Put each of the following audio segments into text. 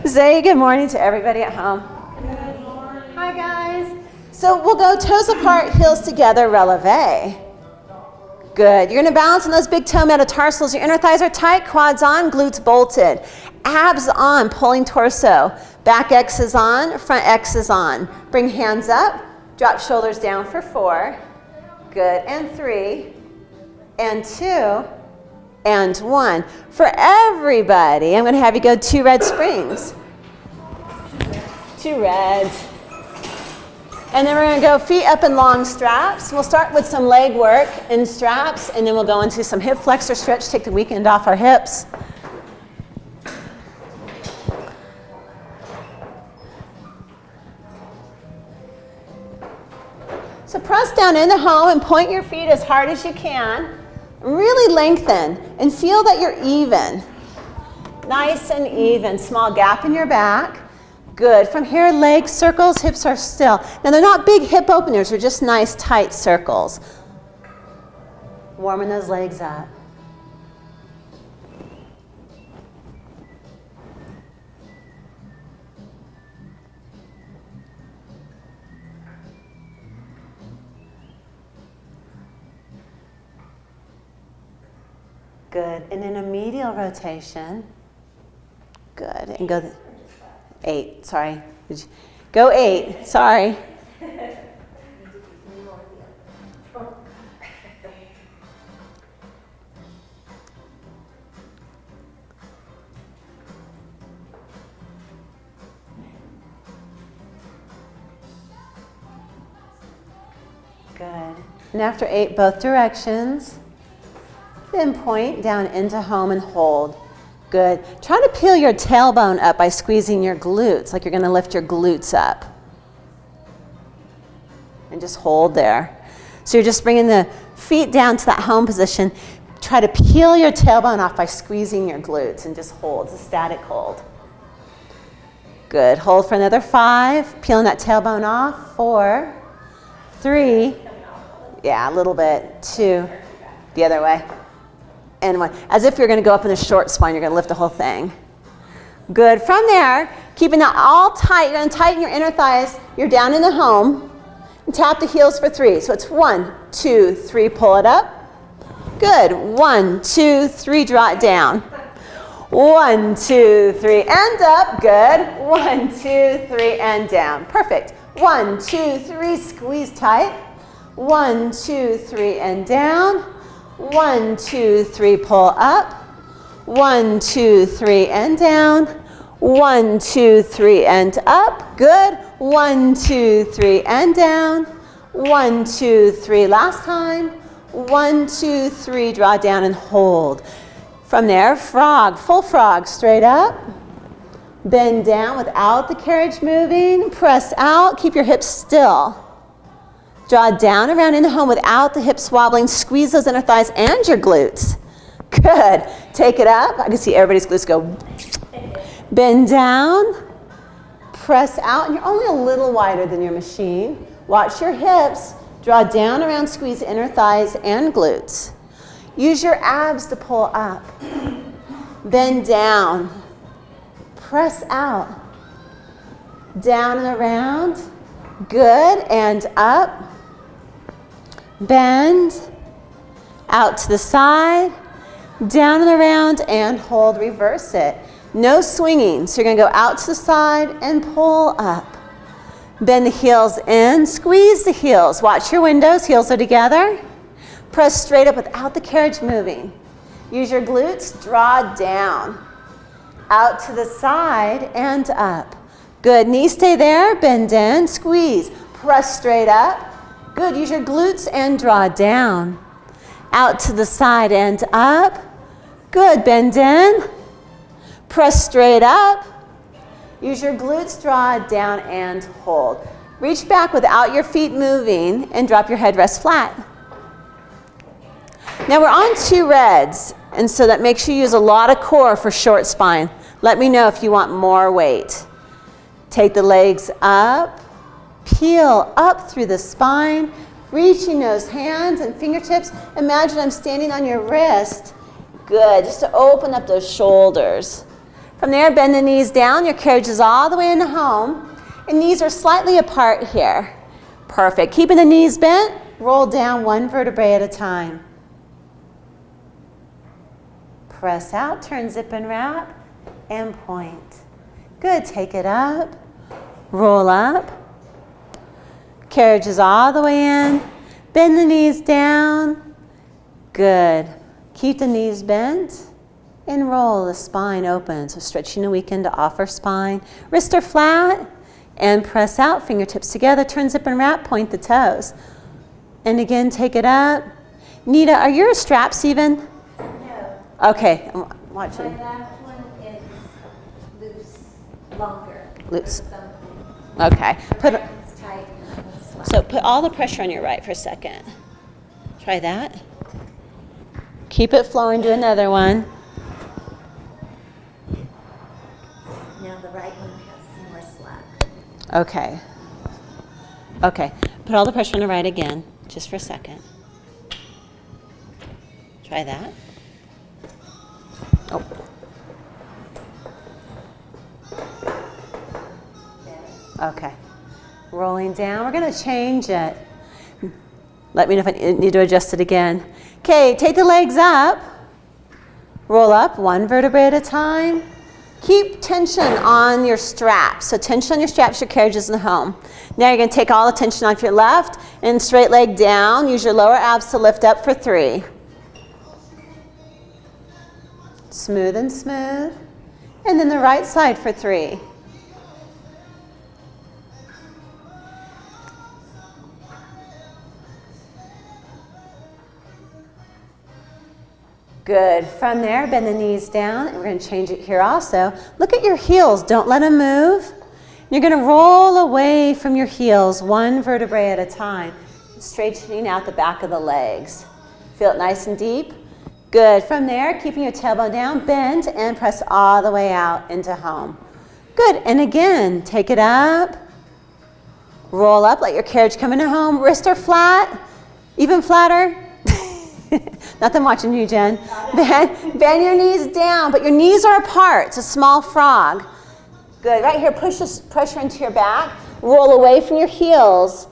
Say good morning to everybody at home. Good morning. Hi, guys. So we'll go toes apart, heels together, releve. Good. You're going to balance on those big toe metatarsals. Your inner thighs are tight, quads on, glutes bolted. Abs on, pulling torso. Back X is on, front X is on. Bring hands up, drop shoulders down for 4. Good. And 3, and 2, and 1. For everybody, I'm going to have you go 2 red springs. 2 reds. And then we're going to go feet up in long straps. We'll start with some leg work in straps, and then we'll go into some hip flexor stretch, take the weekend off our hips. So press down in the home and point your feet as hard as you can. Really lengthen and feel that you're even. Nice and even. Small gap in your back. Good. From here, leg circles, hips are still. Now, they're not big hip openers. They're just nice, tight circles. Warming those legs up. Good. And then a medial rotation. Good. And go 8. Sorry. Go 8. Sorry. Good. And after 8, both directions. Then point down into home and hold. Good. Try to peel your tailbone up by squeezing your glutes, like you're going to lift your glutes up. And just hold there. So you're just bringing the feet down to that home position. Try to peel your tailbone off by squeezing your glutes and just hold. It's a static hold. Good. Hold for another 5. Peeling that tailbone off. 4, 3. Yeah, a little bit. 2. The other way. And 1. As if you're going to go up in the short spine, you're going to lift the whole thing. Good. From there, keeping that all tight, you're going to tighten your inner thighs. You're down in the home. And tap the heels for 3. So it's 1, 2, 3, pull it up. Good. 1, 2, 3, draw it down. 1, 2, 3, and up. Good. 1, 2, 3, and down. Perfect. 1, 2, 3, squeeze tight. 1, 2, 3, and down. 1, 2, 3, pull up. 1, 2, 3, and down. 1, 2, 3, and up. Good. 1, 2, 3, and down. 1, 2, 3, last time. 1, 2, 3, draw down and hold. From there, frog, full frog, straight up. Bend down without the carriage moving. Press out, keep your hips still. Draw down around in the home without the hips wobbling. Squeeze those inner thighs and your glutes. Good. Take it up. I can see everybody's glutes go. Bend down. Press out. And you're only a little wider than your machine. Watch your hips. Draw down around, squeeze inner thighs and glutes. Use your abs to pull up. Bend down. Press out. Down and around. Good. And up. Bend, out to the side, down and around, and hold, reverse it. No swinging, so you're going to go out to the side and pull up. Bend the heels in, squeeze the heels. Watch your windows, heels are together. Press straight up without the carriage moving. Use your glutes, draw down. Out to the side and up. Good, knees stay there, bend in, squeeze. Press straight up. Good, use your glutes and draw down. Out to the side and up. Good, bend in. Press straight up. Use your glutes, draw down and hold. Reach back without your feet moving and drop your head rest flat. Now we're on 2 reds, and so that makes you use a lot of core for short spine. Let me know if you want more weight. Take the legs up. Peel up through the spine, reaching those hands and fingertips. Imagine I'm standing on your wrist. Good, just to open up those shoulders. From there, bend the knees down. Your carriage is all the way into home. And knees are slightly apart here. Perfect. Keeping the knees bent, roll down one vertebrae at a time. Press out, turn, zip, and wrap, and point. Good. Take it up. Roll up. Carriage is all the way in. Bend the knees down. Good. Keep the knees bent and roll the spine open. So stretching the weekend to offer spine. Wrists are flat and press out. Fingertips together. Turn, zip, and wrap. Point the toes. And again, take it up. Nita, are your straps even? No. Okay, I'm watching. My left one is loose, longer. Loose. Okay. Tight. So put all the pressure on your right for a second. Try that. Keep it flowing. Do another one. Now the right one has some more slack. Okay. Okay. Put all the pressure on the right again, just for a second. Try that. Oh. Okay. Rolling down. We're going to change it. Let me know if I need to adjust it again. Okay, take the legs up. Roll up one vertebrae at a time. Keep tension on your straps. So tension on your straps, your carriage is in the home. Now you're going to take all the tension off your left and straight leg down. Use your lower abs to lift up for 3. Smooth and smooth. And then the right side for 3. Good. From there, bend the knees down, and we're going to change it here also. Look at your heels. Don't let them move. You're going to roll away from your heels one vertebrae at a time, straightening out the back of the legs. Feel it nice and deep. Good. From there, keeping your tailbone down, bend and press all the way out into home. Good. And again, take it up. Roll up. Let your carriage come into home. Wrists are flat, even flatter. Nothing watching you, Jen. Bend your knees down, but your knees are apart. It's a small frog. Good. Right here, push this pressure into your back. Roll away from your heels,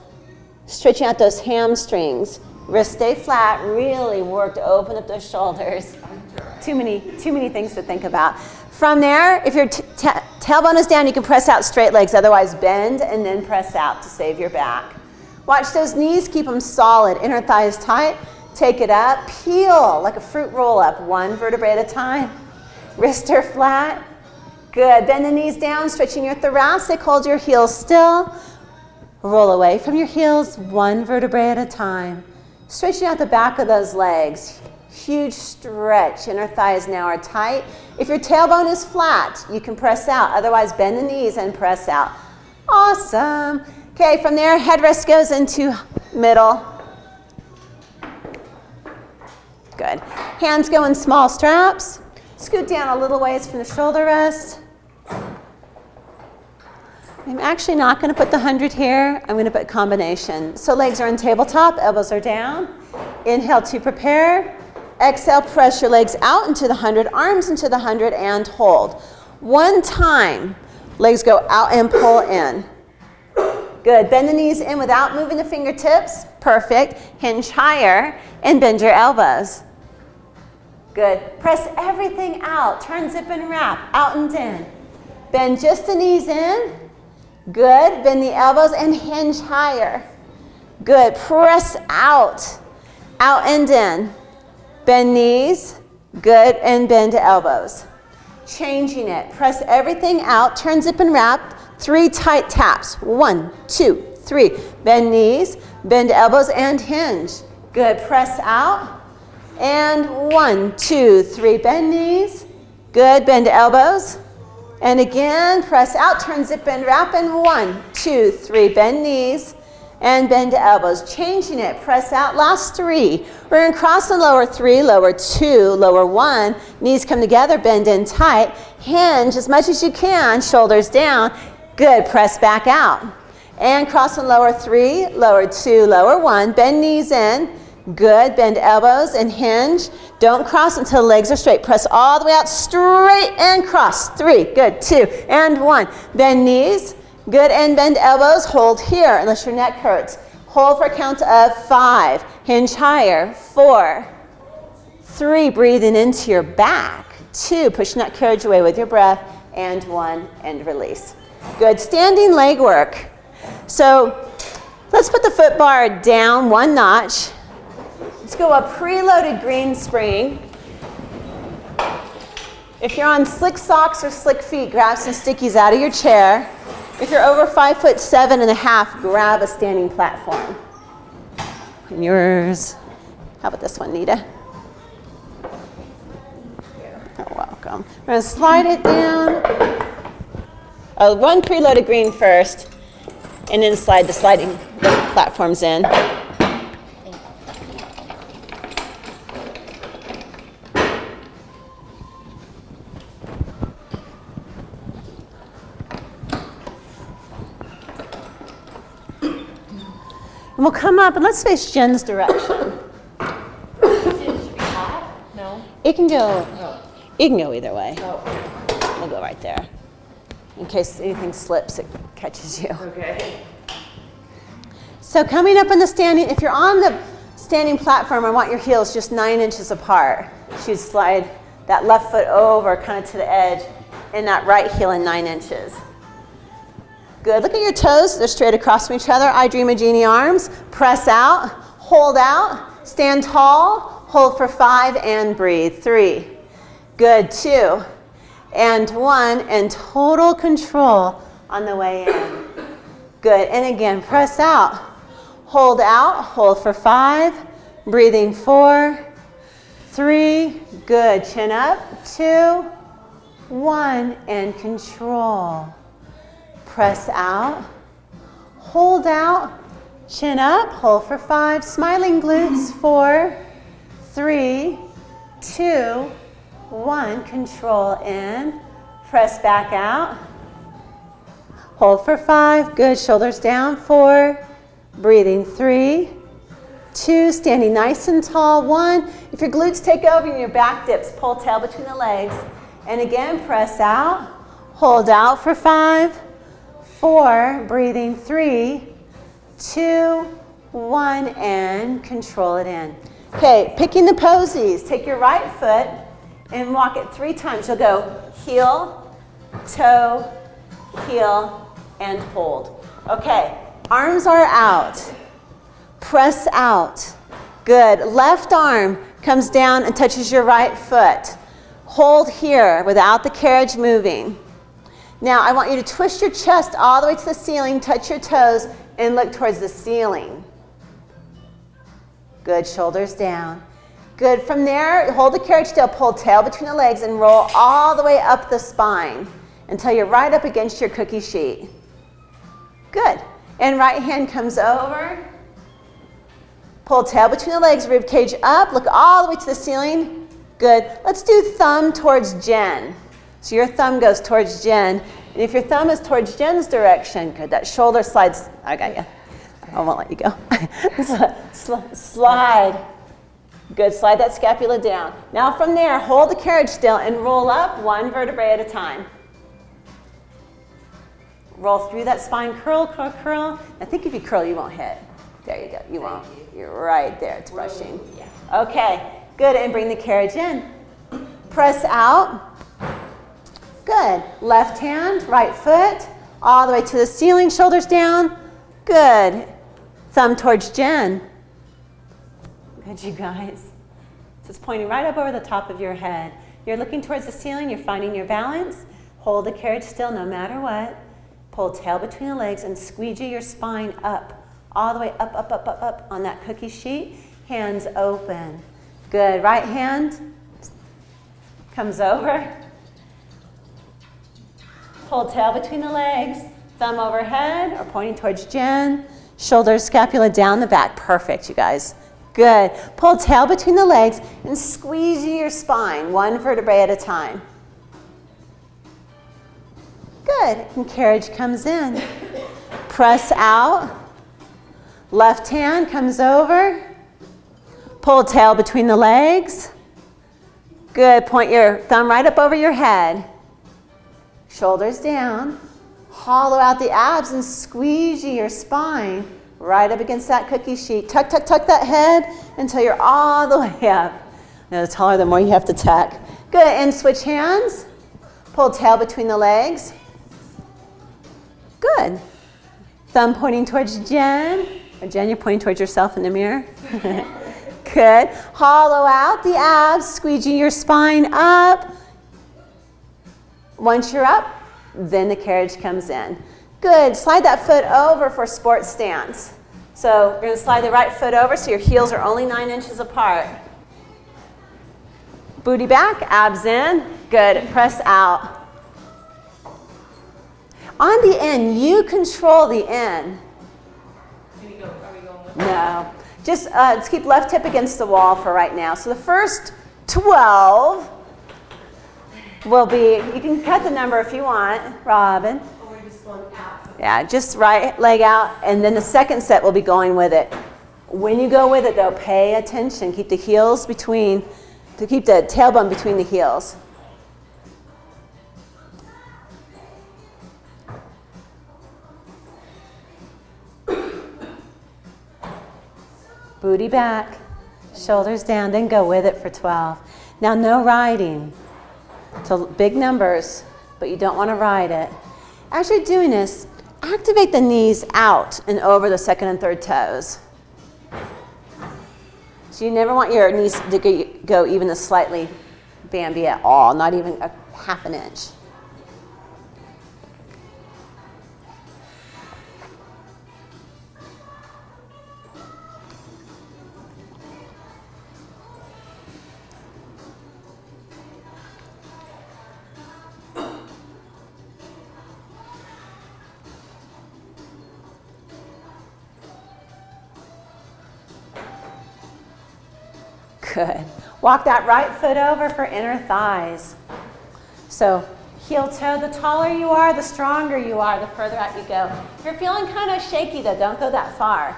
stretching out those hamstrings. Wrists stay flat. Really work to open up those shoulders. Too many things to think about. From there, if your tailbone is down, you can press out straight legs. Otherwise, bend and then press out to save your back. Watch those knees. Keep them solid. Inner thighs tight. Take it up, peel like a fruit roll up, one vertebrae at a time. Wrists are flat. Good. Bend the knees down, stretching your thoracic. Hold your heels still. Roll away from your heels, one vertebrae at a time. Stretching out the back of those legs. Huge stretch. Inner thighs now are tight. If your tailbone is flat, you can press out. Otherwise, bend the knees and press out. Awesome. Okay, from there, headrest goes into middle. Good. Hands go in small straps. Scoot down a little ways from the shoulder rest. I'm actually not going to put the 100 here. I'm going to put combination. So legs are in tabletop, elbows are down. Inhale to prepare. Exhale, press your legs out into the 100, arms into the 100, and hold. One time, legs go out and pull in. Good. Bend the knees in without moving the fingertips. Perfect. Hinge higher and bend your elbows. Good. Press everything out. Turn, zip, and wrap. Out and in. Bend just the knees in. Good. Bend the elbows and hinge higher. Good. Press out. Out and in. Bend knees. Good. And bend elbows. Changing it. Press everything out. Turn, zip, and wrap. 3 tight taps. 1, 2, 3. Bend knees. Bend elbows and hinge. Good. Press out. And 1, 2, 3. Bend knees. Good. Bend elbows. And again, press out. Turn, zip, and wrap. And 1, 2, 3. Bend knees. And bend elbows. Changing it. Press out. Last 3. We're going to cross and lower 3, lower 2, lower 1. Knees come together. Bend in tight. Hinge as much as you can. Shoulders down. Good. Press back out. And cross and lower 3, lower 2, lower 1. Bend knees in. Good. Bend elbows and hinge. Don't cross until legs are straight. Press all the way out, straight and cross. 3. Good. 2 and 1. Bend knees. Good. And bend elbows. Hold here unless your neck hurts. Hold for a count of 5. Hinge higher. 4. 3. Breathing into your back. 2. Pushing that carriage away with your breath. And 1. And release. Good. Standing leg work. So let's put the foot bar down 1 notch. Let's go a preloaded green spring. If you're on slick socks or slick feet, grab some stickies out of your chair. If you're over 5'7.5", grab a standing platform. And yours. How about this one, Nita? You're welcome. We're going to slide it down. One preloaded green first, and then slide the sliding platforms in. And we'll come up and let's face Jen's direction. Should be hot? No. It can go either way. Oh. We'll go right there. In case anything slips, it catches you. Okay. So coming up on the standing, if you're on the standing platform, I want your heels just 9 inches apart. You should slide that left foot over kind of to the edge and that right heel in 9 inches. Good. Look at your toes. They're straight across from each other. I dream a genie arms. Press out. Hold out. Stand tall. Hold for 5 and breathe. 3. Good. 2 and 1. And total control on the way in. Good. And again, press out. Hold out. Hold for 5. Breathing 4. 3. Good. Chin up. 2. 1. And control. Press out, hold out, chin up, hold for 5, smiling glutes, 4, 3, 2, 1, control in, press back out, hold for 5, good, shoulders down, 4, breathing 3, 2, standing nice and tall, 1, if your glutes take over and your back dips, pull tail between the legs, and again, press out, hold out for 5, 4, breathing 3, 2, 1, and control it in. Okay, picking the posies. Take your right foot and walk it 3 times. You'll go heel, toe, heel, and hold. Okay, arms are out. Press out. Good. Left arm comes down and touches your right foot. Hold here without the carriage moving. Now, I want you to twist your chest all the way to the ceiling, touch your toes, and look towards the ceiling. Good, shoulders down. Good, from there, hold the carriage still, pull tail between the legs, and roll all the way up the spine until you're right up against your cookie sheet. Good, and right hand comes over. Pull tail between the legs, rib cage up, look all the way to the ceiling. Good, let's do thumb towards Jen. So your thumb goes towards Jen. And if your thumb is towards Jen's direction, good, that shoulder slides. I got you. I won't let you go. Slide. Good, slide that scapula down. Now from there, hold the carriage still and roll up 1 vertebrae at a time. Roll through that spine, curl, curl, curl. I think if you curl, you won't hit. There you go, you won't. You're right there, it's brushing. Okay, good, and bring the carriage in. Press out. Good. Left hand, right foot, all the way to the ceiling, shoulders down. Good. Thumb towards Jen. Good, you guys. So it's pointing right up over the top of your head. You're looking towards the ceiling, you're finding your balance. Hold the carriage still no matter what. Pull tail between the legs and squeegee your spine up. All the way up, up, up, up, up on that cookie sheet. Hands open. Good. Right hand comes over. Pull tail between the legs, thumb overhead or pointing towards Jen. Shoulders, scapula down the back. Perfect, you guys. Good. Pull tail between the legs and squeeze your spine, 1 vertebrae at a time. Good. And carriage comes in. Press out. Left hand comes over. Pull tail between the legs. Good. Point your thumb right up over your head. Shoulders down. Hollow out the abs and squeeze your spine right up against that cookie sheet. Tuck, tuck, tuck that head until you're all the way up. Now, the taller, the more you have to tuck. Good. And switch hands. Pull tail between the legs. Good. Thumb pointing towards Jen. Or Jen, you're pointing towards yourself in the mirror. Good. Hollow out the abs, squeegee your spine up. Once you're up, then the carriage comes in. Good. Slide that foot over for sports stance. So you're going to slide the right foot over so your heels are only 9 inches apart. Booty back, abs in. Good. Press out. On the in, you control the in. Are we going with No. Just let's keep left hip against the wall for right now. So the first 12 will be, you can cut the number if you want, Robin. Or we're just going out. Yeah, just right leg out, and then the second set will be going with it. When you go with it, though, pay attention. Keep the heels between, to keep the tailbone between the heels. Booty back, shoulders down, then go with it for 12. Now, no riding. So big numbers, but you don't want to ride it. As you're doing this, activate the knees out and over the second and third toes. So you never want your knees to go even a slightly bamby at all, not even a half an inch. Good. Walk that right foot over for inner thighs. So heel toe, the taller you are, the stronger you are, the further out you go. If you're feeling kind of shaky though, don't go that far.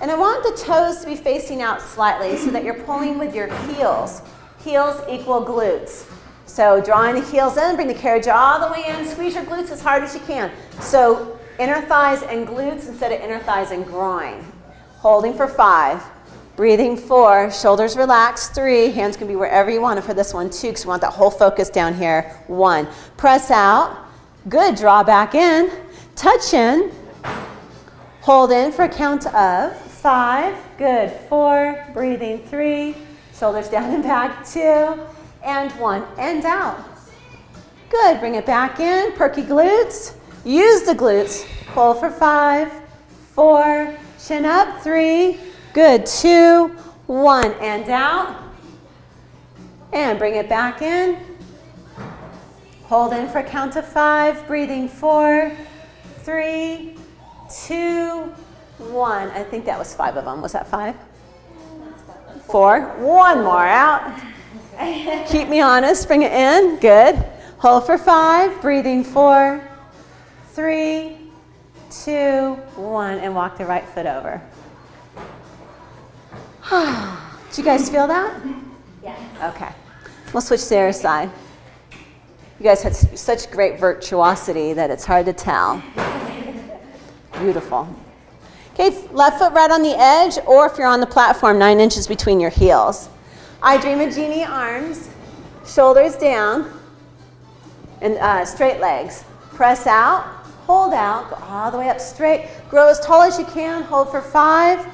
And I want the toes to be facing out slightly so that you're pulling with your heels. Heels equal glutes. So drawing the heels in, bring the carriage all the way in, squeeze your glutes as hard as you can. So inner thighs and glutes instead of inner thighs and groin. Holding for 5. Breathing 4, shoulders relaxed. 3, hands can be wherever you want it for this one. 2, because we want that whole focus down here. 1, press out. Good, draw back in. Touch in. Hold in for a count of 5. Good, 4, breathing 3, shoulders down and back. 2, and 1, and out. Good, bring it back in. Perky glutes. Use the glutes. Pull for 5, 4, chin up. 3, good, 2, 1, and out. And bring it back in. Hold in for a count of 5, breathing 4, 3, 2, 1. I think that was 5 of them. Was that 5? 4. 1 more out. Keep me honest. Bring it in. Good. Hold for 5, breathing 4, 3, 2, 1, and walk the right foot over. Did you guys feel that? Yes. Okay. We'll switch to the other side. You guys had such great virtuosity that it's hard to tell. Beautiful. Okay, left foot right on the edge, or if you're on the platform, 9 inches between your heels. I Dream a Genie arms, shoulders down, and straight legs. Press out, hold out, go all the way up straight. Grow as tall as you can, hold for 5,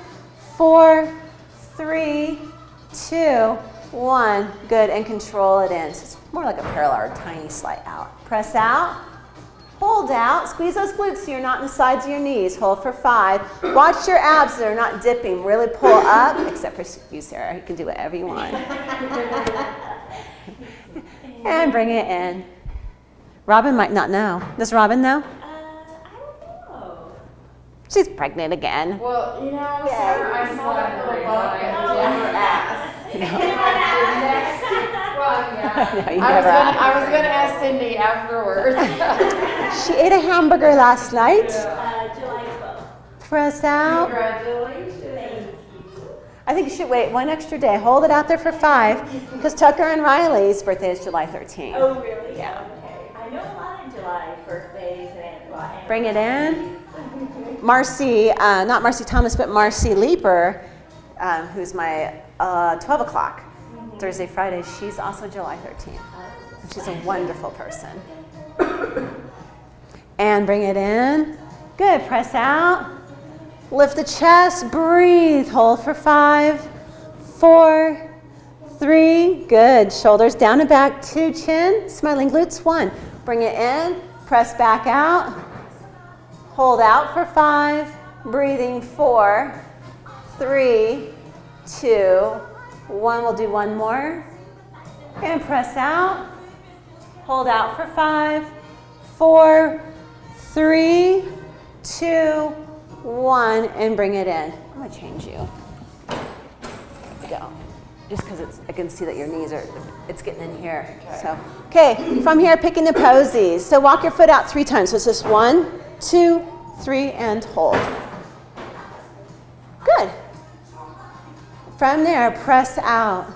4, 3, 2, 1. Good, and control it in. So it's more like a parallel or tiny slight out. Press out, hold out, squeeze those glutes so you're not in the sides of your knees. Hold for 5. Watch your abs that are not dipping. Really pull up, except for you, Sarah. You can do whatever you want. And bring it in. Robin might not know. Does Robin know? I don't know. She's pregnant again. Well, you know, Sarah, I saw that little bump in her ass. Well, yeah. No, you I never asked. was gonna ask Cindy afterwards. She ate a hamburger last night. July 12th. Press out. Congratulations. Thank you. I think you should wait one extra day. Hold it out there for 5, because Tucker and Riley's birthday is July 13th. Oh, really? Yeah. Okay. I know a lot of July birthdays and Bring it in. Marcy, not Marcy Thomas, but Marcy Leeper, who's my 12 o'clock, Thursday, Friday. She's also July 13th. She's a wonderful person. And bring it in. Good. Press out. Lift the chest. Breathe. Hold for 5, 4, 3. Good. Shoulders down and back. 2. Chin. Smiling glutes. 1. Bring it in. Press back out. Hold out for 5. Breathing. 4, 3, 2, 1. We'll do one more. And press out. Hold out for 5, 4, 3, 2, 1, and bring it in. I'm gonna change you. Go. Just because I can see that your knees it's getting in here. Okay, from here, picking the posies. So walk your foot out 3 times. So it's just 1, 2, 3, and hold. Good. From there, press out.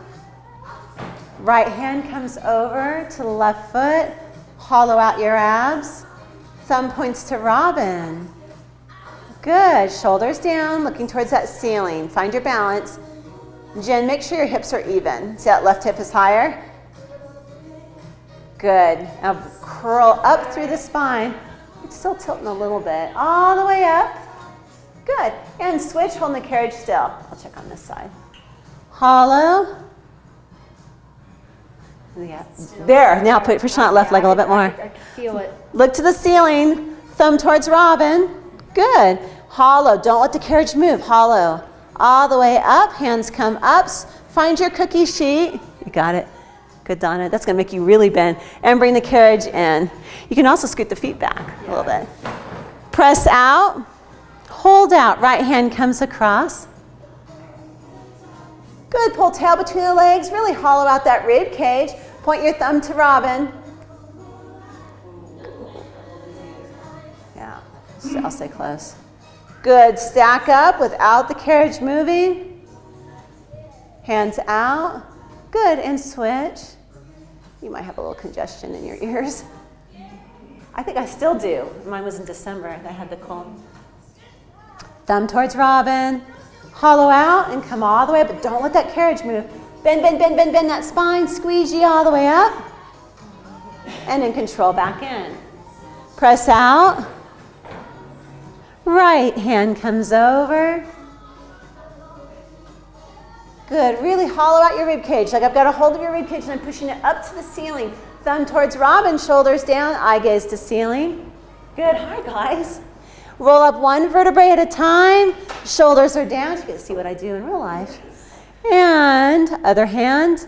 Right hand comes over to the left foot. Hollow out your abs. Thumb points to Robin. Good. Shoulders down, looking towards that ceiling. Find your balance. Jen, make sure your hips are even. See that left hip is higher? Good. Now curl up through the spine. It's still tilting a little bit. All the way up. Good. And switch, holding the carriage still. I'll check on this side. Hollow. Yeah. There. Now push on that left leg a little bit more. I can feel it. Look to the ceiling. Thumb towards Robin. Good. Hollow. Don't let the carriage move. Hollow. All the way up. Hands come up. Find your cookie sheet. You got it. Good, Donna. That's going to make you really bend. And bring the carriage in. You can also scoot the feet back a little bit. Press out. Hold out. Right hand comes across. Good. Pull tail between the legs. Really hollow out that rib cage. Point your thumb to Robin. Yeah. I'll stay close. Good. Stack up without the carriage moving. Hands out. Good. And switch. You might have a little congestion in your ears. I think I still do. Mine was in December. I had the cold. Thumb towards Robin. Hollow out and come all the way up, but don't let that carriage move. Bend, bend, bend, bend, bend that spine. Squeeze you all the way up. And then control back in. Press out. Right hand comes over. Good. Really hollow out your rib cage. Like I've got a hold of your rib cage and I'm pushing it up to the ceiling. Thumb towards Robin, shoulders down, eye gaze to ceiling. Good. Hi, guys. Roll up one vertebrae at a time. Shoulders are down. You get to see what I do in real life. And other hand.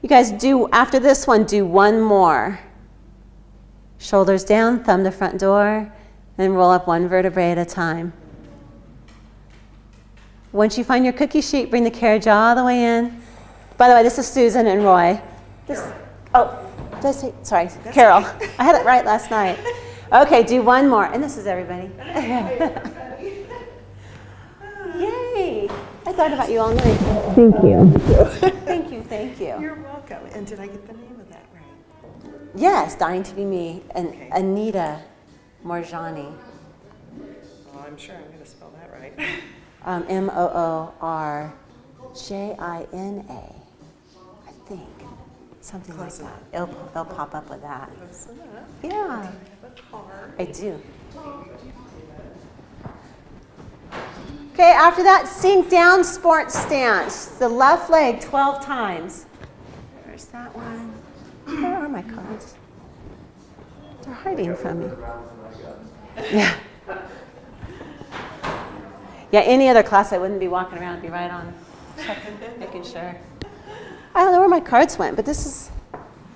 You guys do, after this one, do one more. Shoulders down, thumb to front door, and roll up one vertebrae at a time. Once you find your cookie sheet, bring the carriage all the way in. By the way, this is Susan and Roy. Did I say, sorry, Carol. I had it right last night. Okay, do one more. And this is everybody. Yay! I thought about you all night. Thank you. Thank you, thank you. You're welcome. And did I get the name of that right? Yes, Dying to Be Me, and Okay. Anita Morjani. Well, I'm sure I'm going to spell that right. Moorjina, I think. Something Close like that. It'll pop up with that. Close enough. Yeah, I have a card. I do. Okay, after that, sink down sports stance. The left leg 12 times. There's that one. Where are my cards? They're hiding from me. Yeah. Yeah, any other class I wouldn't be walking around, be right on checking, making sure. I don't know where my cards went, but this is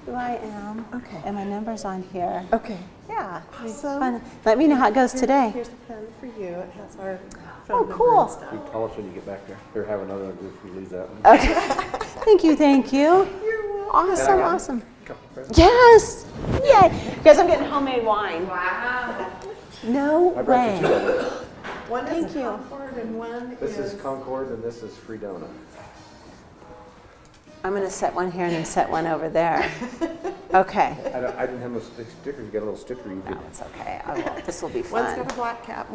who I am. Okay. And my number's on here. Okay. Yeah. Awesome. Fun. Let me know how it goes today. Here's the pen for you. It has our Oh, phone number cool. and stuff. You tell us when you get back there. Or have another one if you lose that one. Okay. Thank you, thank you. You're welcome. Awesome, awesome. Couple presents. Yes! Yay! Guys, I'm getting homemade wine. Wow. No I brought you two way. of them. One Thank is you. Concord and one This is Concord and this is Freedona. I'm going to set one here and then set one over there. Okay. I didn't have no sticker. You got a little sticker you could. No, it's okay. I will. This will be One's fun. got a black cap.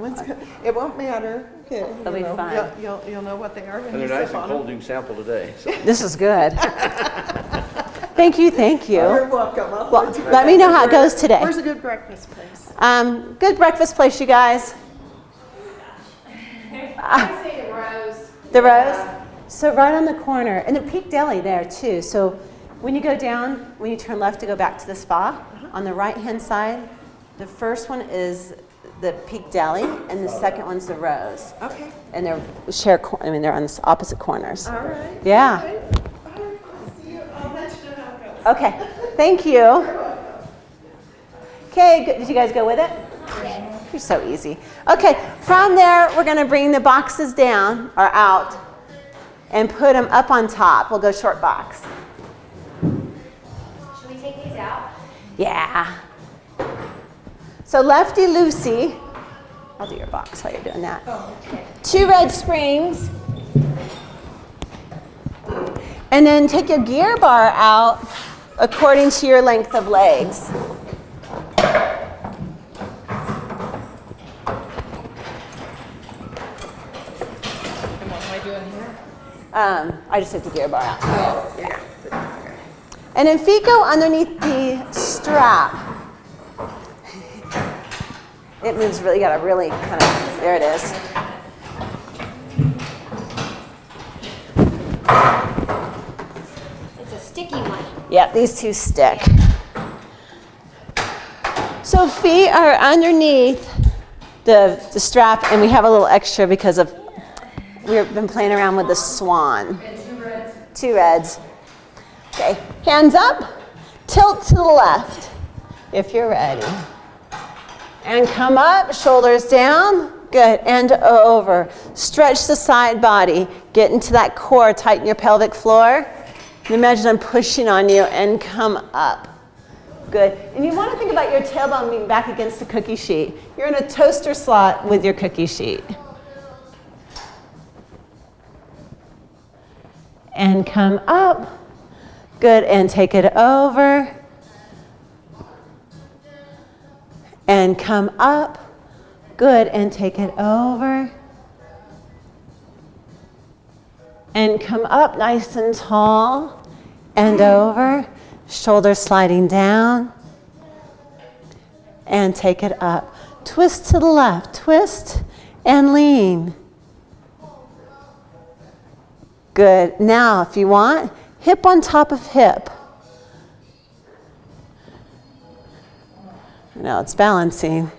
It won't matter. Okay, It'll be fun. You'll know what they are when And you they're nice sip and on cold. them. You can sample today. So. This is good. Thank you, thank you. You're welcome. I'll Well, let you let me know how it goes today. Where's a good breakfast place? Good breakfast place, you guys. I say the Rose. The Rose? So right on the corner, and the Peak Deli there too. So when you go down, when you turn left to go back to the spa, on the right-hand side, the first one is the Peak Deli, and the second one's the Rose. Okay. And they're they're on the opposite corners. All right. Yeah. Okay. All right. I'll see you. I'll let you know how it goes. Okay. Thank you. Okay. Good. Did you guys go with it? You're so easy. Okay. From there, we're going to bring the boxes down or out and put them up on top. We'll go short box. Should we take these out? Yeah. So Lefty Lucy, I'll do your box while you're doing that. Oh, okay. 2 red springs. And then take your gear bar out according to your length of legs. And what am I doing here? I just took the gear bar out. And then feet go underneath the strap. It moves really, you gotta really kind of, there it is. It's a sticky one. Yep, these two stick. So feet are underneath the strap, and we have a little extra because of, we've been playing around with the swan. And 2 reds. 2 reds. Okay, hands up, tilt to the left if you're ready. And come up, shoulders down, good, and over. Stretch the side body, get into that core, tighten your pelvic floor. And imagine I'm pushing on you and come up. Good, and you want to think about your tailbone being back against the cookie sheet. You're in a toaster slot with your cookie sheet. And come up. Good, and take it over. And come up. Good, and take it over. And come up nice and tall. And over. Shoulders sliding down. And take it up. Twist to the left. Twist and lean. Good. Now, if you want, hip on top of hip. Now it's balancing.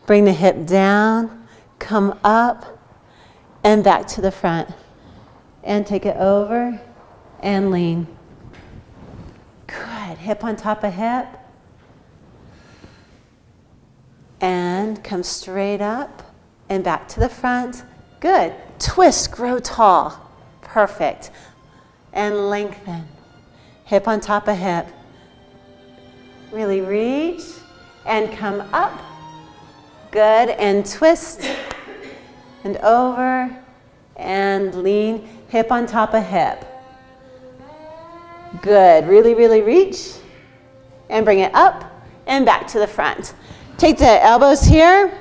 Bring the hip down, come up, and back to the front. And take it over and lean. Good. Hip on top of hip. And come straight up and back to the front. Good. Twist, grow tall. Perfect. And lengthen. Hip on top of hip. Really reach and come up. Good. And twist and over and lean. Hip on top of hip. Good. Really, really reach and bring it up and back to the front. Take the elbows here.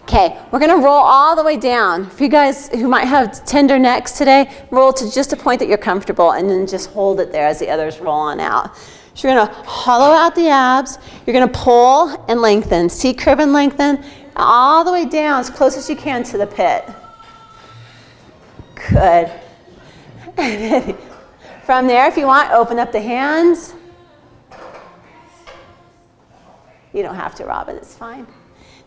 Okay, we're gonna roll all the way down. For you guys who might have tender necks today, roll to just a point that you're comfortable and then just hold it there as the others roll on out. So you're gonna hollow out the abs. You're gonna pull and lengthen. C-curve and lengthen all the way down as close as you can to the pit. Good. From there, if you want, open up the hands. You don't have to, Robin, it's fine.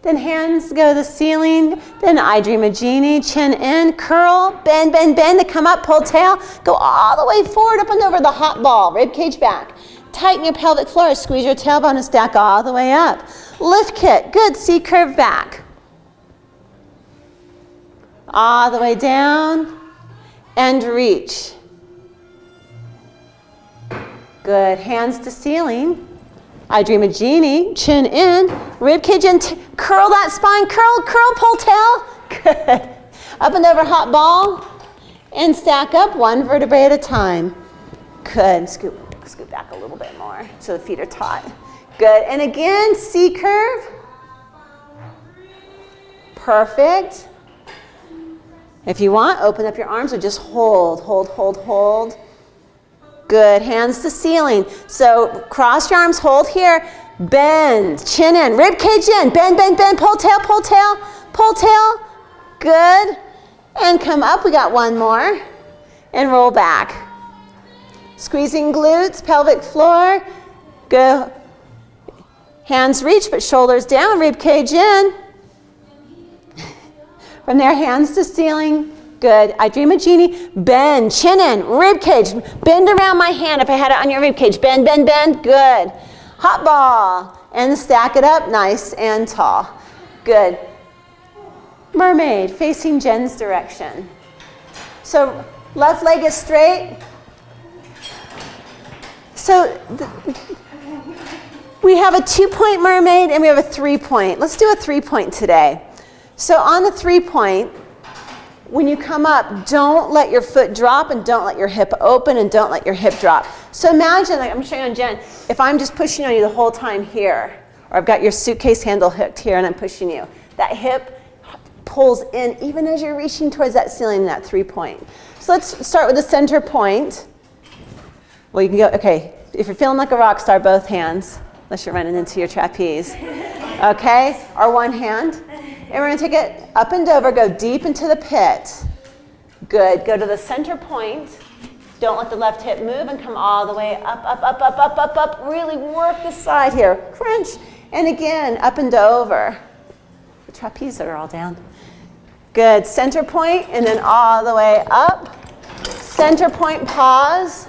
Then hands go to the ceiling. Then I dream a genie, chin in, curl, bend, bend, bend to come up, pull tail. Go all the way forward, up and over the hot ball, rib cage back. Tighten your pelvic floor, squeeze your tailbone and stack all the way up. Lift kick, good, C-curve back. All the way down and reach. Good, hands to ceiling. I dream a genie, chin in, rib cage in, curl that spine, curl, curl, pull tail. Good. Up and over hot ball. And stack up one vertebrae at a time. Good. Scoot back a little bit more so the feet are taut. Good. And again, C curve. Perfect. If you want, open up your arms or just hold, hold, hold, hold. Good. Hands to ceiling. So cross your arms, hold here. Bend, chin in, rib cage in. Bend, bend, bend. Pull tail, pull tail, pull tail. Good. And come up. We got one more. And roll back. Squeezing glutes, pelvic floor. Go. Hands reach, but shoulders down, rib cage in. From there, hands to ceiling. Good. I dream a genie. Bend, chin in, rib cage. Bend around my hand if I had it on your rib cage. Bend, bend, bend. Good. Hot ball. And stack it up nice and tall. Good. Mermaid, facing Jen's direction. So left leg is straight. So we have a 2-point mermaid and we have a 3-point. Let's do a 3-point today. So on the 3-point, when you come up, don't let your foot drop and don't let your hip open and don't let your hip drop. So imagine, like I'm going to show you on Jen, if I'm just pushing on you the whole time here, or I've got your suitcase handle hooked here and I'm pushing you, that hip pulls in even as you're reaching towards that ceiling in that 3-point. So let's start with the center point. Well, you can go, okay, if you're feeling like a rock star, both hands, unless you're running into your trapeze. Okay, or one hand. And we're going to take it up and over, go deep into the pit. Good. Go to the center point. Don't let the left hip move and come all the way up, up, up, up, up, up, up. Really work the side here. Crunch. And again, up and over. The trapeze are all down. Good. Center point and then all the way up. Center point, pause.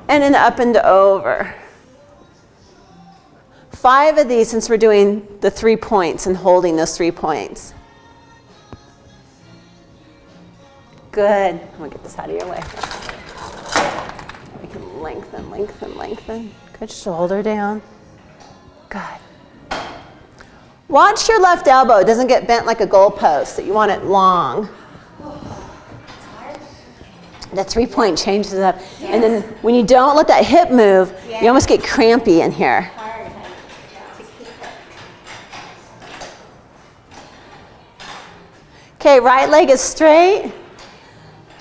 And then up and over. 5 of these since we're doing the 3 points and holding those 3 points. Good. I'm going to get this out of your way. We can lengthen, lengthen, lengthen. Good. Shoulder down. Good. Watch your left elbow. It doesn't get bent like a goalpost. That you want it long. The 3-point changes it up. Yes. And then when you don't let that hip move, you almost get crampy in here. Okay, right leg is straight.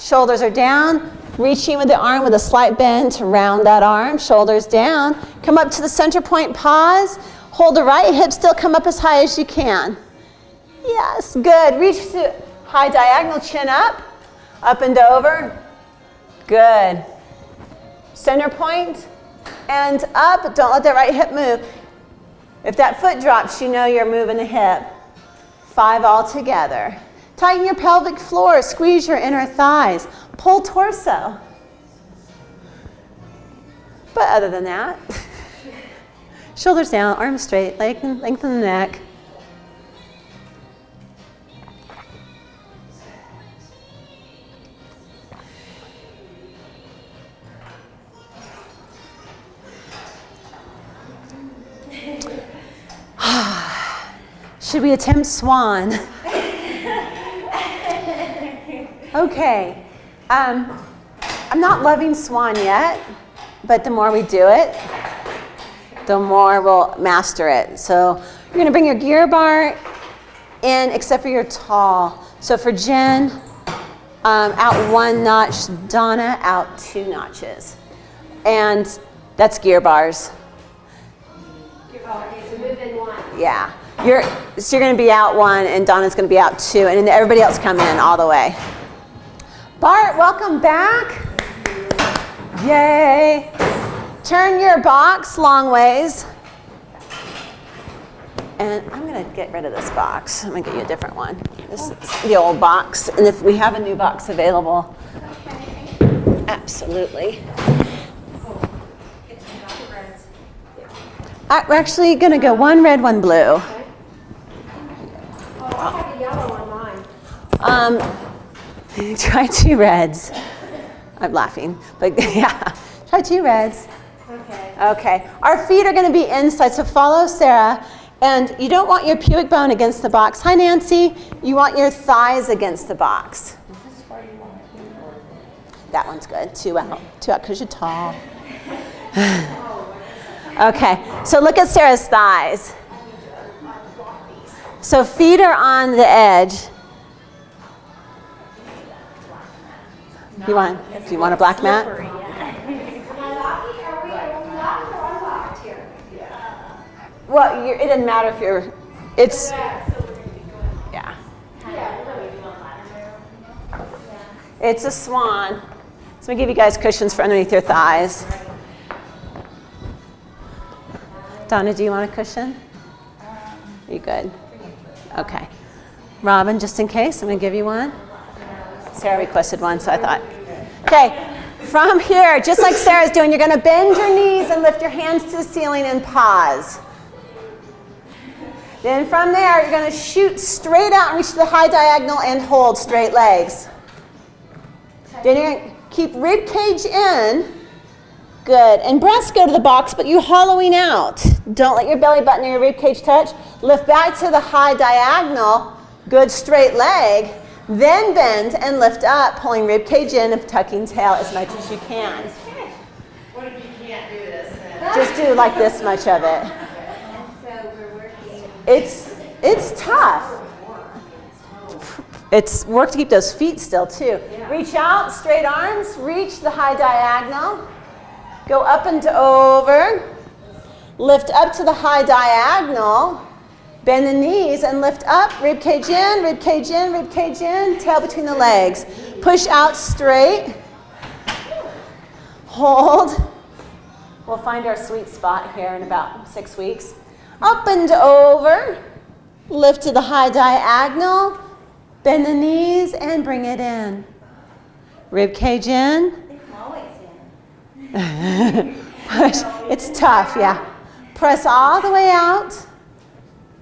Shoulders are down. Reaching with the arm with a slight bend to round that arm. Shoulders down. Come up to the center point, pause. Hold the right hip, still come up as high as you can. Yes, good. Reach to high diagonal, chin up and over. Good. Center point and up. Don't let that right hip move. If that foot drops, you know you're moving the hip. 5 all together. Tighten your pelvic floor. Squeeze your inner thighs. Pull torso. But other than that, shoulders down, arms straight, lengthen the neck. Should we attempt swan? Okay. I'm not loving swan yet, but the more we do it, the more we'll master it. So you're going to bring your gear bar in, except for your tall. So for Jen, out 1 notch. Donna, out 2 notches. And that's gear bars. Okay, so move in 1. Yeah. You're going to be out 1, and Donna's going to be out 2, and then everybody else come in all the way. Bart, welcome back. Yay. Turn your box long ways. And I'm going to get rid of this box. I'm going to get you a different one. This is the old box, and if we have a new box available. Absolutely. We're actually going to go 1 red, 1 blue. Oh, I have a yellow on mine. Try 2 reds. I'm laughing, but yeah. Try 2 reds. Okay. Okay. Our feet are going to be inside, so follow Sarah. And you don't want your pubic bone against the box. Hi, Nancy. You want your thighs against the box. That one's good. 2 out. 2 out because you're tall. Okay, so look at Sarah's thighs. So feet are on the edge. Do you want a black mat? Well, it doesn't matter if you're, it's, yeah. It's a swan. So I'm going to give you guys cushions for underneath your thighs. Donna, do you want a cushion? Are you good? Okay. Robin, just in case, I'm going to give you one. Sarah requested one, so I thought. Okay, from here, just like Sarah's doing, you're going to bend your knees and lift your hands to the ceiling and pause. Then from there, you're going to shoot straight out and reach to the high diagonal and hold straight legs. Then you're going to keep rib cage in. Good. And breasts go to the box, but you're hollowing out. Don't let your belly button or your rib cage touch. Lift back to the high diagonal. Good straight leg. Then bend and lift up, pulling rib cage in and tucking tail as much as you can. What if you can't do this then? Just do like this much of it. So we're working. It's tough. It's work to keep those feet still too. Reach out, straight arms, reach the high diagonal. Go up and over. Lift up to the high diagonal. Bend the knees and lift up. Rib cage in, rib cage in, rib cage in. Tail between the legs. Push out straight. Hold. We'll find our sweet spot here in about 6 weeks. Up and over. Lift to the high diagonal. Bend the knees and bring it in. Rib cage in. Push. It's tough, yeah. Press all the way out.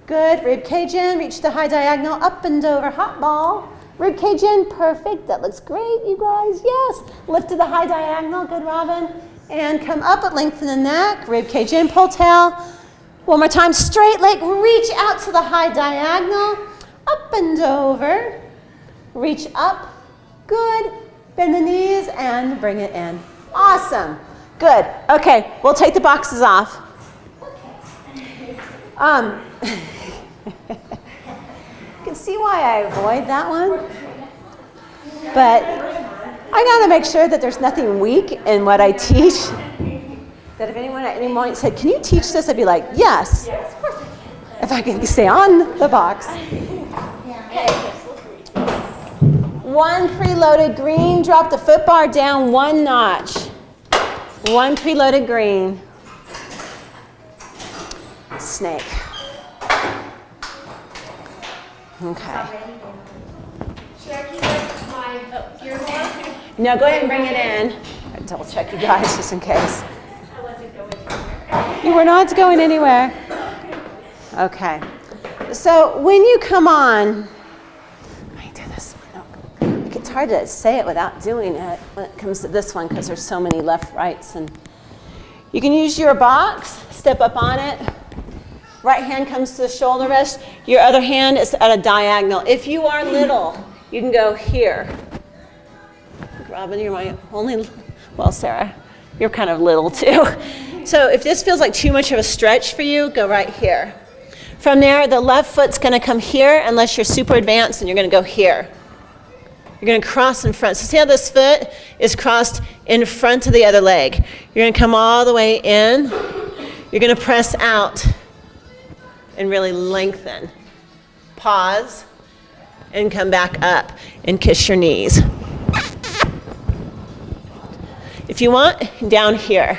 Good. Rib cage in. Reach the high diagonal. Up and over. Hot ball. Rib cage in. Perfect. That looks great, you guys. Yes. Lift to the high diagonal. Good, Robin. And come up at lengthen the neck. Rib cage in. Pull tail. One more time. Straight leg. Reach out to the high diagonal. Up and over. Reach up. Good. Bend the knees and bring it in. Awesome. Good. Okay, we'll take the boxes off. You can see why I avoid that one. But I got to make sure that there's nothing weak in what I teach. That if anyone at any moment said, "Can you teach this?" I'd be like, "Yes." Yes, of course I can. If I can stay on the box. Okay. One preloaded green. Drop the foot bar down 1 notch. 1 preloaded green. Snake. Okay. Should I keep my gear more? No, go ahead and bring it in. I'll double check you guys just in case. I wasn't going anywhere. You were not going anywhere. Okay. So when you come on, let me do this one. It's hard to say it without doing it when it comes to this one because there's so many left, rights, and you can use your box, step up on it. Right hand comes to the shoulder rest. Your other hand is at a diagonal. If you are little, you can go here. Robin, you're my only, well, Sarah, you're kind of little too. So if this feels like too much of a stretch for you, go right here. From there, the left foot's going to come here unless you're super advanced, and you're going to go here. You're going to cross in front. So see how this foot is crossed in front of the other leg. You're going to come all the way in. You're going to press out and really lengthen. Pause and come back up and kiss your knees. If you want, down here.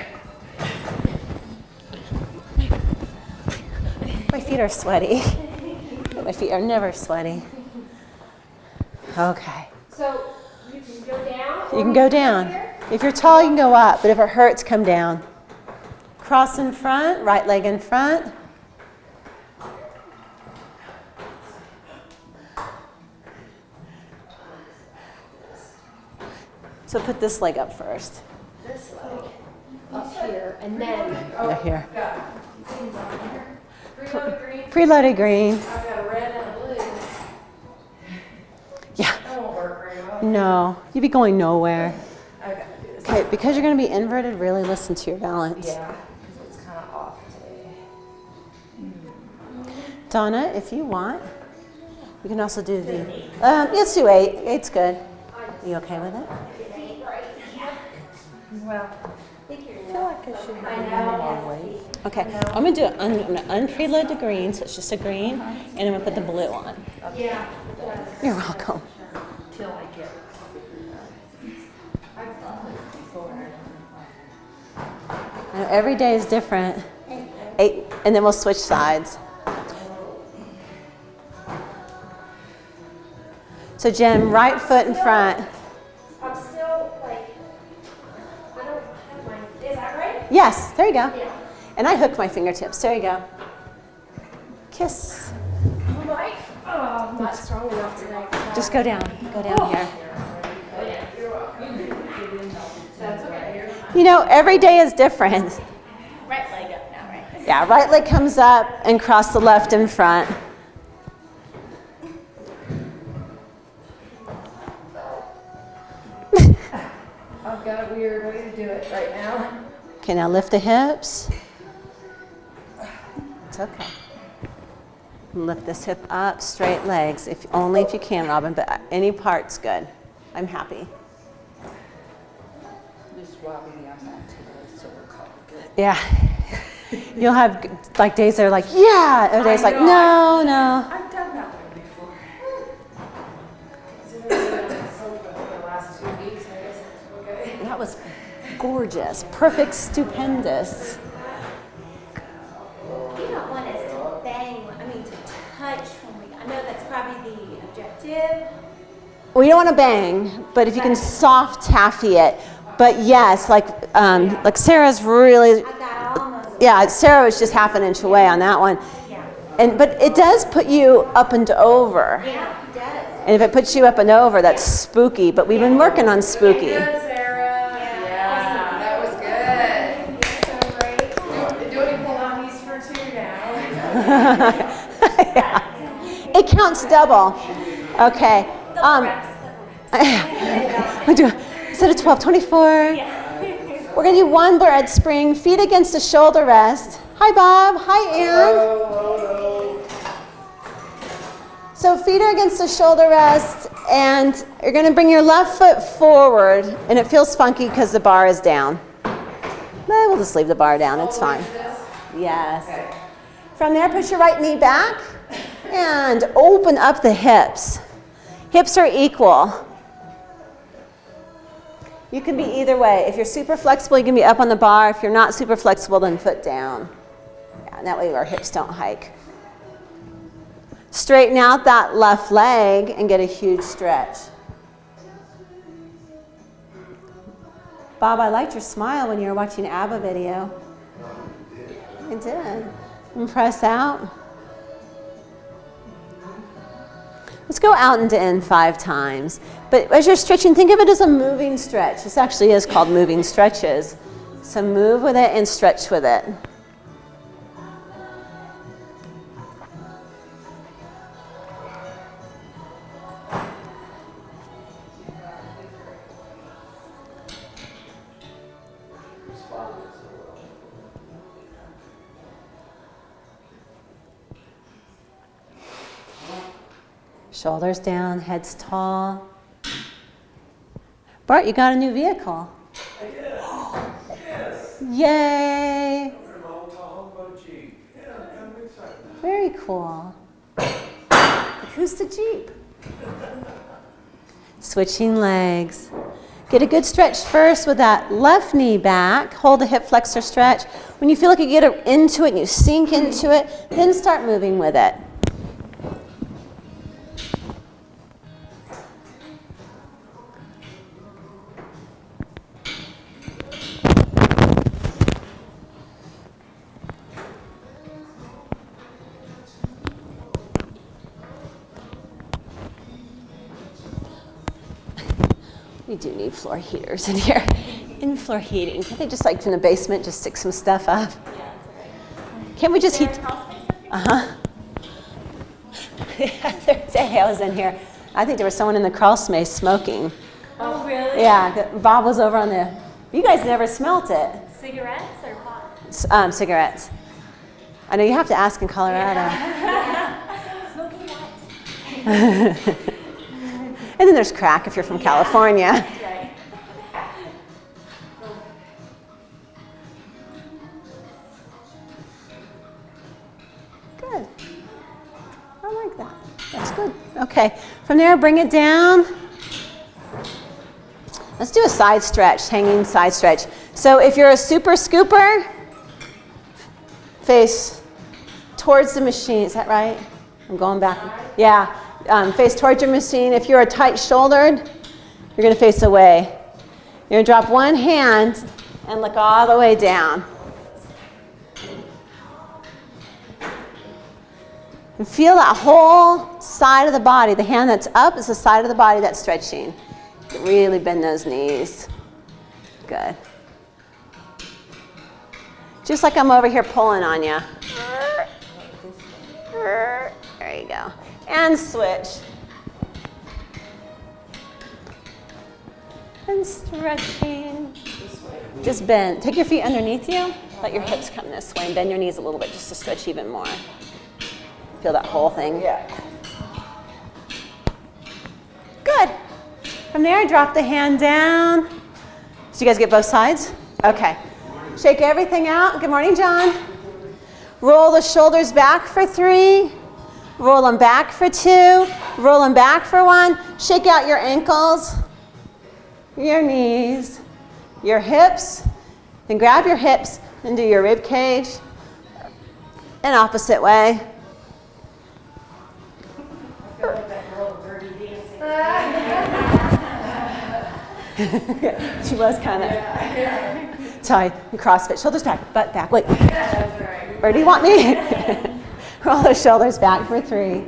My feet are sweaty. My feet are never sweaty. Okay. So you can go down? You can go down. If you're tall, you can go up, but if it hurts, come down. Cross in front, right leg in front. So put this leg up first. This leg up here, and then Yeah, here. reload green Preloaded green. I've got a red and a blue. Yeah. That won't work very well. No, you'd be going nowhere. I've got to do this. Okay, because you're going to be inverted, really listen to your balance. Yeah, because it's kind of off today. Donna, if you want, you can also do the, let's do 8. 8's good. Are you okay with it? Well, I feel like I should have more weight. Okay, I'm going to do it. I'm going to unpreload the green, so it's just a green, and I'm going to put the blue on. yeah. You're welcome. Till I get. I've done this before. I know every day is different. 8, and then we'll switch sides. So Jen, right foot in front. I'm still like, I don't have my, is that right? Yes, there you go. Yeah. And I hooked my fingertips. There you go. Kiss. I'm like, oh, I'm not strong enough today. Just go down. Go down here. That's okay. You know, every day is different. Right leg up now, right? Yeah, right leg comes up and cross the left in front. I've got a weird way to do it right now. Okay, now lift the hips. It's okay. Lift this hip up, straight legs, only if you can, Robin, but any part's good. I'm happy. Just wobbly on that today, so we'll call it good. Yeah. You'll have like days that are like, yeah, or days like, no, no. I've done that one before. So for the last 2 weeks, I guess it's okay. That was gorgeous, perfect, stupendous. You don't want us to bang, I mean to touch when we, I know that's probably the objective. Well, you don't want to bang, but if you can soft taffy it. But yes, like Sarah's really, I got almost, yeah, Sarah was just half an inch away on that one. yeah. But it does put you up and over. Yeah, it does. And if it puts you up and over, that's spooky. But we've been working on spooky. Good, Sarah. Yeah, that was good. You're so great. Doing Pilates for 2 now. Yeah. It counts double. Okay. We'll do instead of 12, 24. We're going to do one bread spring, feet against the shoulder rest. Hi, Bob. Hi, Ann. So feet are against the shoulder rest, and you're going to bring your left foot forward, and it feels funky because the bar is down. We'll just leave the bar down. It's fine. Yes. From there, push your right knee back and open up the hips. Hips are equal. You can be either way. If you're super flexible, you can be up on the bar. If you're not super flexible, then foot down. Yeah, and that way our hips don't hike. Straighten out that left leg and get a huge stretch. Bob, I liked your smile when you were watching ABBA video. I did. And press out. Let's go out and in 5 times. But as you're stretching, think of it as a moving stretch. This actually is called moving stretches. So move with it and stretch with it. Shoulders down, heads tall. Bart, you got a new vehicle. I did. Yes. Yay! An old Tahoe Jeep. Yeah, I'm kind of excited. Very cool. Who's the Jeep? Switching legs. Get a good stretch first with that left knee back. Hold the hip flexor stretch. When you feel like you get into it and you sink into it, then start moving with it. We do need floor heaters in here. In floor heating. Can't they just like from the basement just stick some stuff up? Can't we just heat? Uh-huh. The other day I was in here. I think there was someone in the crawl space smoking. Oh, really? Yeah, Bob was over on the. You guys never smelt it. Cigarettes or pot? Cigarettes. I know you have to ask in Colorado. Smoking lights. And then there's crack if you're from California. Right. Good. I like that. That's good. Okay. From there, bring it down. Let's do a side stretch, hanging side stretch. So if you're a super scooper, face towards the machine. Is that right? I'm going back. Yeah. Face towards your machine. If you're a tight shouldered, you're going to face away. You're going to drop one hand and look all the way down. And feel that whole side of the body. The hand that's up is the side of the body that's stretching. Really bend those knees. Good. Just like I'm over here pulling on you. There you go. And switch. And stretching. Just bend. Take your feet underneath you. Let your hips come this way and bend your knees a little bit just to stretch even more. Feel that whole thing. Yeah. Good. From there, drop the hand down. Did you guys get both sides? Okay. Shake everything out. Good morning, John. Roll the shoulders back for 3. Roll them back for 2. Roll them back for 1. Shake out your ankles, your knees, your hips. Then grab your hips and do your rib cage. And opposite way. She was kind of tight. CrossFit. Shoulders back, butt back. Wait. Where do you want me? Roll the shoulders back for 3.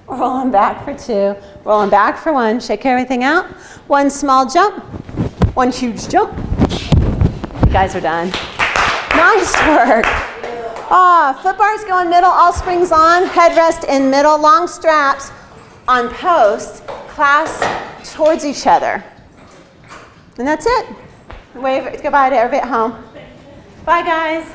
Roll them back for 2. Roll them back for 1. Shake everything out. 1 small jump. 1 huge jump. You guys are done. Nice work. Foot bars go in middle. All springs on. Headrest in middle. Long straps on post. Clasp towards each other. And that's it. Wave goodbye to everybody at home. Bye, guys.